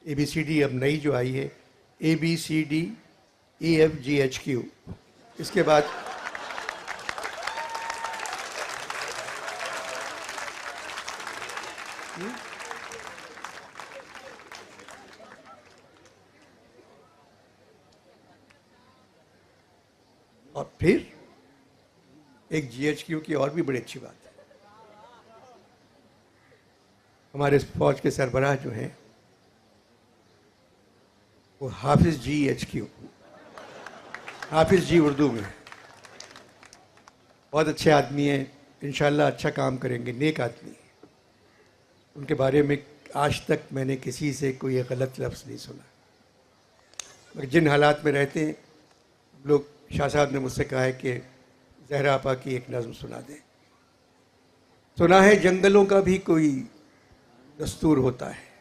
ABCD अब नई जो आई है, ABCDEFGHQ। इसके बाद और फिर एक GHQ की और भी बड़ी अच्छी बात है, हमारे फौज के सरबराह जो हैं वो हाफिज GHQ, हाफिज जी उर्दू में, बहुत अच्छे आदमी हैं, इंशाल्लाह अच्छा काम करेंगे, नेक आदमी हैं। उनके बारे में आज तक मैंने किसी से कोई गलत लफ्ज़ नहीं सुना। मगर जिन हालात में रहते हैं लोग, शाह साहब ने मुझसे कहा है कि ज़हरा आपा की एक नज़्म सुना दें। सुना है जंगलों का भी कोई दस्तूर होता है,